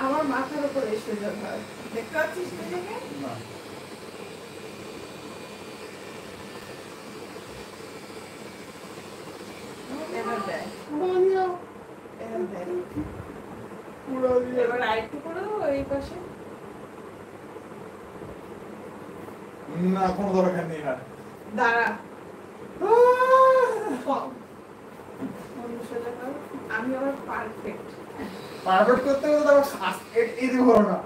আমার মাথার উপরে সোজা ভাত দেখতে পাচ্ছিস নিজেকে না এবার দেয় এবার দেয় এবার আরেকটু করে দেবো এই পাশে না কোনো দরকার নেই আর দাঁড়া সোজা কর আমি আবার পারফেক্ট পারফেক্ট করতে গেলে তো এদি করো না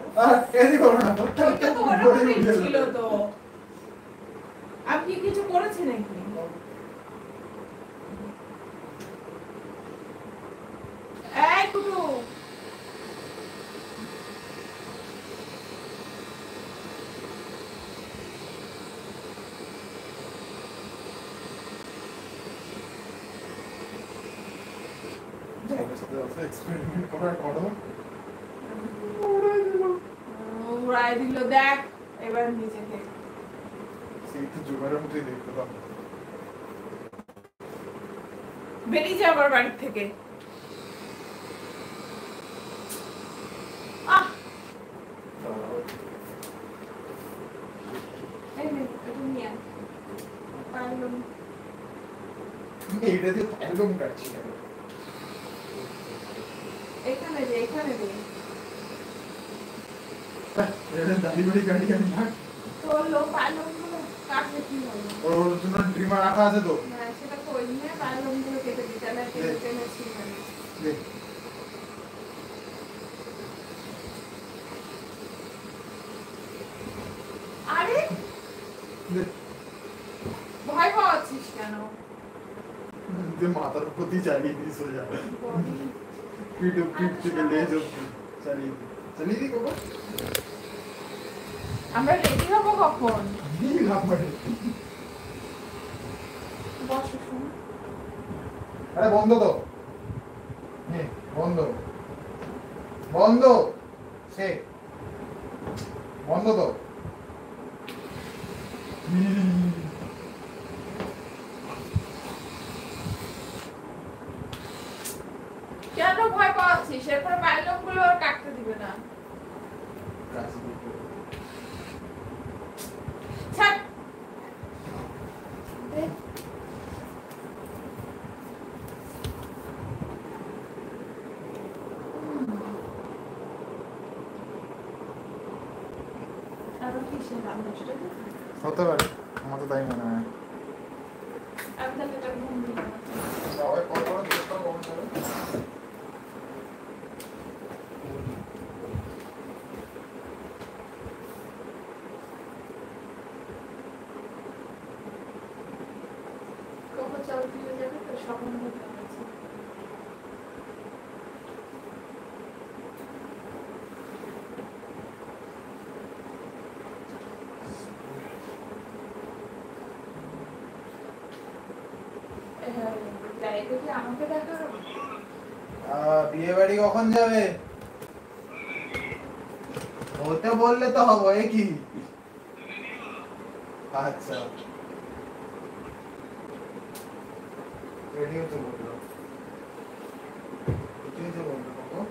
এদি করো না ওইটা তো ওরকমই ছিল তো আপনি কিছু করেছেন নাকি এই কুটু এক্সপেরিমেন্ট করার করো উড়াই দিল দেখ এবার নিজেকে সেই তো জোগাড়ের মতোই দেখতে পাবো বেরিয়ে যা আমার বাড়ি থেকে আহ এই নে এটা নিয়ে আয় পারলাম এইটা দিয়ে একদম কাটছি না এখানে দে দাড়ি বাড়ি কাটি আমি না তোর লোক পারলাম গুলো কাটলে কি হবে ওর জন্য ড্রিমার রাখা আছে তো হ্যাঁ সেটা কই নিয়ে পারলাম গুলো কেটে দিতে না কেটে টেনে ছিঁড়ে দেখ আরে দেখ ভয় পাচ্ছিস কেন যে মাথার উপর দিয়ে চালিয়ে দিই সোজা পিঠ থেকে লেজ অব্দি চালিয়ে দিই কখন আমরা রেডি হবো কখন বসো শুন আরে বন্ধ তো বন্ধ সে বন্ধ তো কেন ভয় পাচ্ছিস এরপরে পাইলম গুলো আর কাটতে দিবে না ছাড় দে। আরো কিসের নাম নষ্ট হতে পারে আমার তো তাই মনে হয় আমি তাহলে এটা ঘুম দিই সবাই কল করো জিজ্ঞেস করো কখন যাবে কখন চাল দিয়ে যাবে তো স্বপ্ন হতে আছে আমাকে দেখা বিয়ে বাড়ি কখন যাবে হতে বললে তো হবে কি আচ্ছা রেডি হতে বললো রেডি হতে বললো কখন